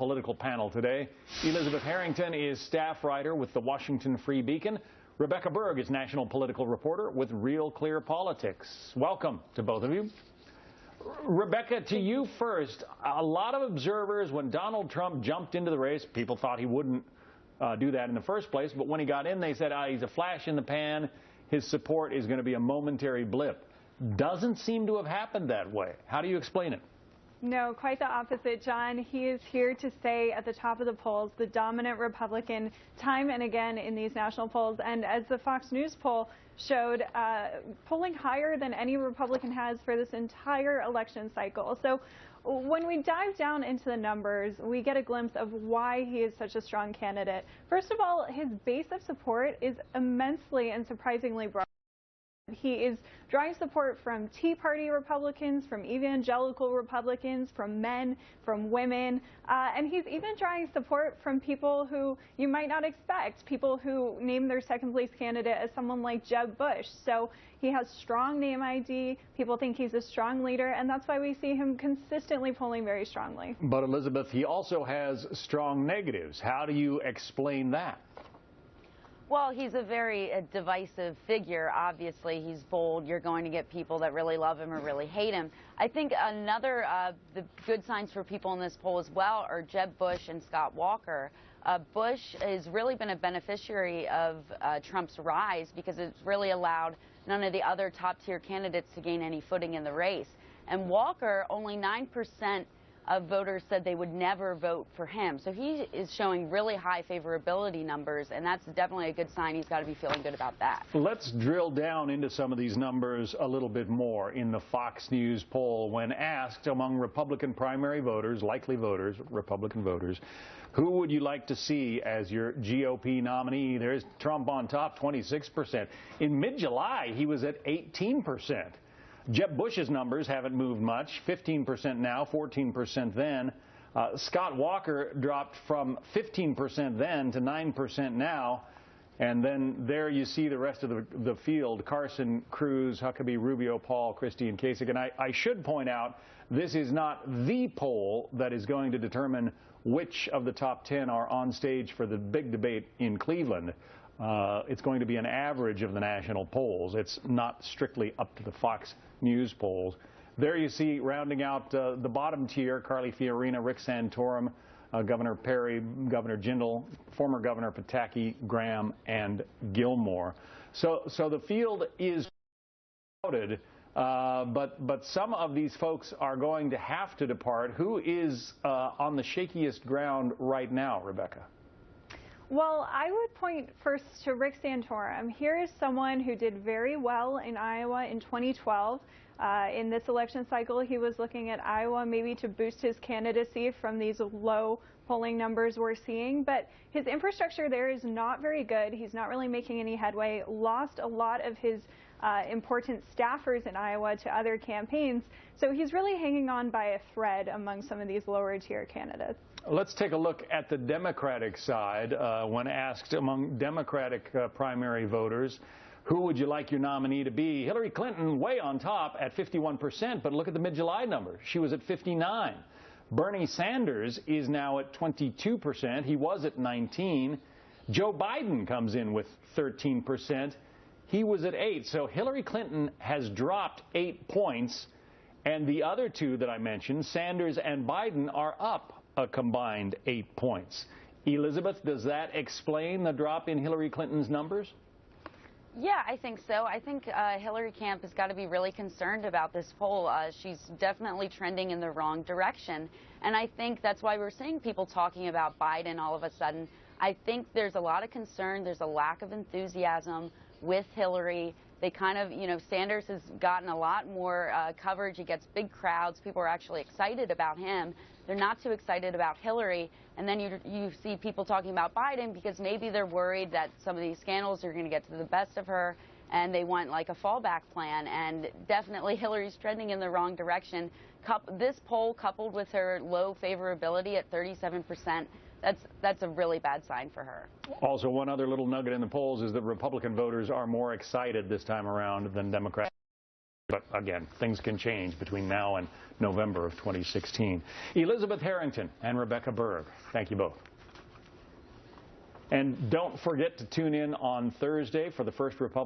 Political panel today. Elizabeth Harrington is staff writer with the Washington Free Beacon. Rebecca Berg is national political reporter with Real Clear Politics. Welcome to both of you. Rebecca, to you first. A lot of observers, when Donald Trump jumped into the race, people thought he wouldn't do that in the first place. But when he got in, they said, he's a flash in the pan. His support is going to be a momentary blip. Doesn't seem to have happened that way. How do you explain it? No, quite the opposite, John. He is here to stay at the top of the polls, the dominant Republican, time and again in these national polls. And as the Fox News poll showed, polling higher than any Republican has for this entire election cycle. So when we dive down into the numbers, we get a glimpse of why he is such a strong candidate. First of all, his base of support is immensely and surprisingly broad. He is drawing support from Tea Party Republicans, from evangelical Republicans, from men, from women, and he's even drawing support from people who you might not expect, people who name their second place candidate as someone like Jeb Bush. So he has strong name ID, people think he's a strong leader, and that's why we see him consistently polling very strongly. But Elizabeth, he also has strong negatives. How do you explain that? Well, he's a very divisive figure. Obviously, he's bold. You're going to get people that really love him or really hate him. I think another the good signs for people in this poll as well are Jeb Bush and Scott Walker. Bush has really been a beneficiary of Trump's rise because it's really allowed none of the other top-tier candidates to gain any footing in the race. And Walker, only 9% of voters said they would never vote for him. So he is showing really high favorability numbers, and that's definitely a good sign. He's got to be feeling good about that. Let's drill down into some of these numbers a little bit more. In the Fox News poll, when asked among Republican primary voters, likely voters, Republican voters, who would you like to see as your GOP nominee? There's Trump on top, 26%. In mid-July, he was at 18%. Jeb Bush's numbers haven't moved much, 15% now, 14% then. Scott Walker dropped from 15% then to 9% now. And then there you see the rest of the field, Carson, Cruz, Huckabee, Rubio, Paul, Christie, and Kasich. And I should point out, this is not the poll that is going to determine which of the top 10 are on stage for the big debate in Cleveland. It's going to be an average of the national polls. It's not strictly up to the Fox News polls. There you see, rounding out the bottom tier, Carly Fiorina, Rick Santorum, Governor Perry, Governor Jindal, former Governor Pataki, Graham, and Gilmore. So the field is crowded, but some of these folks are going to have to depart. Who is on the shakiest ground right now, Rebecca? Well, I would point first to Rick Santorum. Here is someone who did very well in Iowa in 2012. In this election cycle, he was looking at Iowa maybe to boost his candidacy from these low polling numbers we're seeing. But his infrastructure there is not very good. He's not really making any headway. Lost a lot of his important staffers in Iowa to other campaigns. So he's really hanging on by a thread among some of these lower tier candidates. Let's take a look at the Democratic side. When asked among Democratic primary voters, who would you like your nominee to be? Hillary Clinton way on top at 51%, but look at the mid-July number. She was at 59%. Bernie Sanders is now at 22%. He was at 19%. Joe Biden comes in with 13%. He was at 8%. So Hillary Clinton has dropped 8 points, and the other two that I mentioned, Sanders and Biden, are up a combined 8 points. Elizabeth, does that explain the drop in Hillary Clinton's numbers? Yeah, I think so. I think Hillary camp has got to be really concerned about this poll. She's definitely trending in the wrong direction. And I think that's why we're seeing people talking about Biden all of a sudden. I think there's a lot of concern. There's a lack of enthusiasm with Hillary. They kind of, Sanders has gotten a lot more coverage. He gets big crowds. People are actually excited about him. They're not too excited about Hillary. And then you see people talking about Biden because maybe they're worried that some of these scandals are going to get to the best of her and they want like a fallback plan. And definitely Hillary's trending in the wrong direction. This poll, coupled with her low favorability at 37%, that's a really bad sign for her. Also, one other little nugget in the polls is that Republican voters are more excited this time around than Democrats. But again, things can change between now and November of 2016. Elizabeth Harrington and Rebecca Berg, thank you both. And don't forget to tune in on Thursday for the first Republican